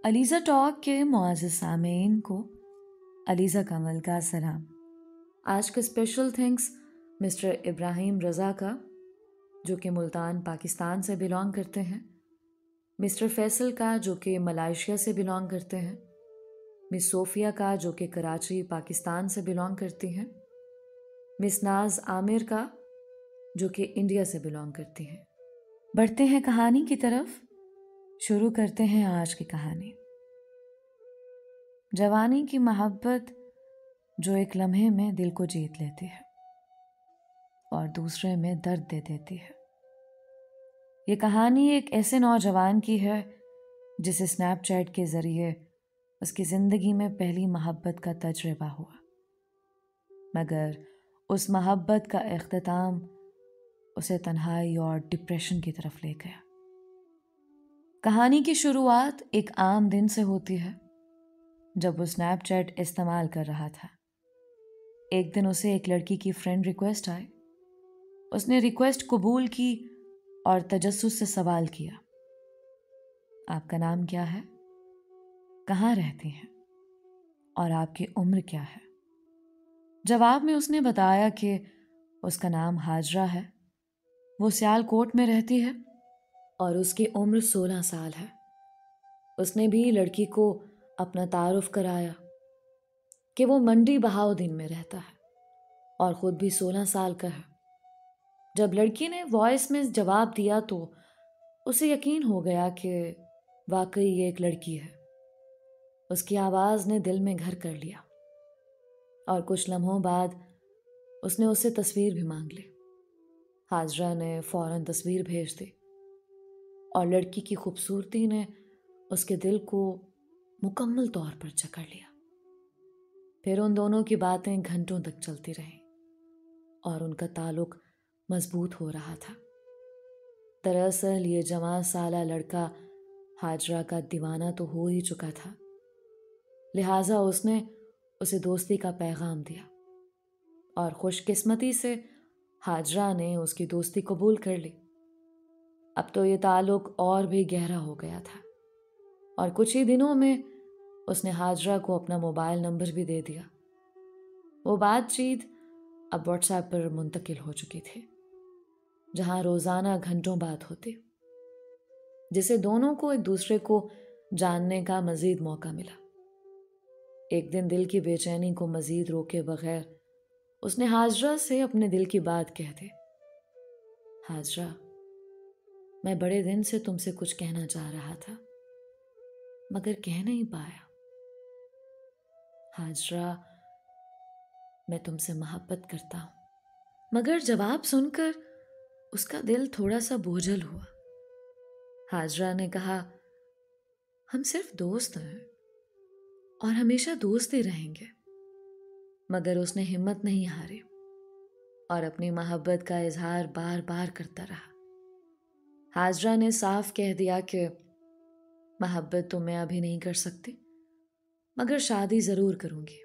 Alizeh talk کے معزز سامعین کو علیزہ کمل کا سلام۔ آج کا اسپیشل تھینکس مسٹر ابراہیم رضا کا، جو کہ ملتان پاکستان سے بلانگ کرتے ہیں، مسٹر فیصل کا جو کہ ملائیشیا سے بلانگ کرتے ہیں، مس صوفیہ کا جو کہ کراچی پاکستان سے بلانگ کرتی ہیں، مس ناز عامر کا جو کہ انڈیا سے بلانگ کرتی ہیں۔ بڑھتے ہیں کہانی کی طرف، شروع کرتے ہیں آج کی کہانی۔ جوانی کی محبت جو ایک لمحے میں دل کو جیت لیتی ہے اور دوسرے میں درد دے دیتی ہے۔ یہ کہانی ایک ایسے نوجوان کی ہے جسے اسنیپ چیٹ کے ذریعے اس کی زندگی میں پہلی محبت کا تجربہ ہوا، مگر اس محبت کا اختتام اسے تنہائی اور ڈپریشن کی طرف لے گیا۔ کہانی کی شروعات ایک عام دن سے ہوتی ہے جب وہ اسنیپ چیٹ استعمال کر رہا تھا۔ ایک دن اسے ایک لڑکی کی فرینڈ ریکویسٹ آئی۔ اس نے ریکویسٹ قبول کی اور تجسس سے سوال کیا، آپ کا نام کیا ہے؟ کہاں رہتی ہیں؟ اور آپ کی عمر کیا ہے؟ جواب میں اس نے بتایا کہ اس کا نام ہاجرہ ہے، وہ سیالکوٹ میں رہتی ہے اور اس کی عمر 16 سال ہے۔ اس نے بھی لڑکی کو اپنا تعارف کرایا کہ وہ منڈی بہاؤدین میں رہتا ہے اور خود بھی 16 سال کا ہے۔ جب لڑکی نے وائس میں جواب دیا تو اسے یقین ہو گیا کہ واقعی یہ ایک لڑکی ہے۔ اس کی آواز نے دل میں گھر کر لیا اور کچھ لمحوں بعد اس نے اسے تصویر بھی مانگ لی۔ ہاجرہ نے فوراً تصویر بھیج دی اور لڑکی کی خوبصورتی نے اس کے دل کو مکمل طور پر جکڑ لیا۔ پھر ان دونوں کی باتیں گھنٹوں تک چلتی رہیں اور ان کا تعلق مضبوط ہو رہا تھا۔ دراصل یہ جوان سالہ لڑکا ہاجرہ کا دیوانہ تو ہو ہی چکا تھا، لہٰذا اس نے اسے دوستی کا پیغام دیا اور خوش قسمتی سے ہاجرہ نے اس کی دوستی قبول کر لی۔ اب تو یہ تعلق اور بھی گہرا ہو گیا تھا اور کچھ ہی دنوں میں اس نے ہاجرہ کو اپنا موبائل نمبر بھی دے دیا۔ وہ بات چیت اب واٹس ایپ پر منتقل ہو چکی تھی، جہاں روزانہ گھنٹوں بات ہوتی، جسے دونوں کو ایک دوسرے کو جاننے کا مزید موقع ملا۔ ایک دن دل کی بے چینی کو مزید روکے بغیر اس نے ہاجرہ سے اپنے دل کی بات کہہ دی۔ ہاجرہ، میں بڑے دن سے تم سے کچھ کہنا چاہ رہا تھا مگر کہہ نہیں پایا۔ ہاجرہ، میں تم سے محبت کرتا ہوں۔ مگر جواب سن کر اس کا دل تھوڑا سا بوجھل ہوا۔ ہاجرہ نے کہا، ہم صرف دوست ہیں اور ہمیشہ دوست ہی رہیں گے۔ مگر اس نے ہمت نہیں ہاری اور اپنی محبت کا اظہار بار بار کرتا رہا۔ ہاجرہ نے صاف کہہ دیا کہ محبت تو میں ابھی نہیں کر سکتی، مگر شادی ضرور کروں گی،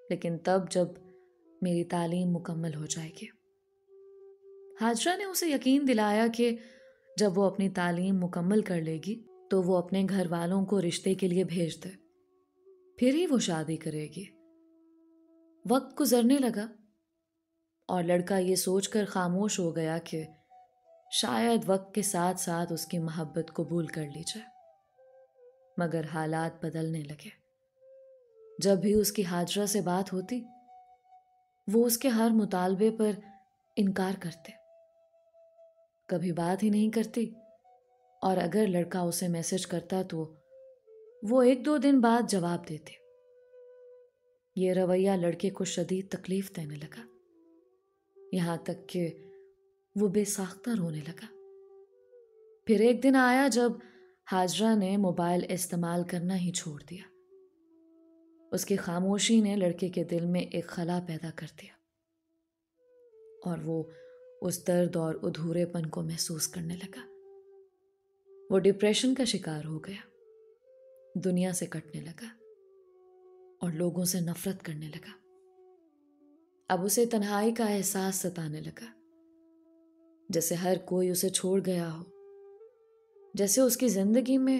لیکن تب جب میری تعلیم مکمل ہو جائے گی۔ ہاجرہ نے اسے یقین دلایا کہ جب وہ اپنی تعلیم مکمل کر لے گی تو وہ اپنے گھر والوں کو رشتے کے لیے بھیج دے، پھر ہی وہ شادی کرے گی۔ وقت گزرنے لگا اور لڑکا یہ سوچ کر خاموش ہو گیا کہ شاید وقت کے ساتھ ساتھ اس کی محبت قبول کر لی جائے، مگر حالات بدلنے لگے۔ جب بھی اس کی ہاجرہ سے بات ہوتی، وہ اس کے ہر مطالبے پر انکار کرتے، کبھی بات ہی نہیں کرتی، اور اگر لڑکا اسے میسج کرتا تو وہ 1-2 دن بعد جواب دیتی۔ یہ رویہ لڑکے کو شدید تکلیف دینے لگا، یہاں تک کہ وہ بے ساختہ رونے لگا۔ پھر ایک دن آیا جب ہاجرہ نے موبائل استعمال کرنا ہی چھوڑ دیا۔ اس کی خاموشی نے لڑکے کے دل میں ایک خلا پیدا کر دیا اور وہ اس درد اور ادھورے پن کو محسوس کرنے لگا۔ وہ ڈپریشن کا شکار ہو گیا، دنیا سے کٹنے لگا اور لوگوں سے نفرت کرنے لگا۔ اب اسے تنہائی کا احساس ستانے لگا، جیسے ہر کوئی اسے چھوڑ گیا ہو، جیسے اس کی زندگی میں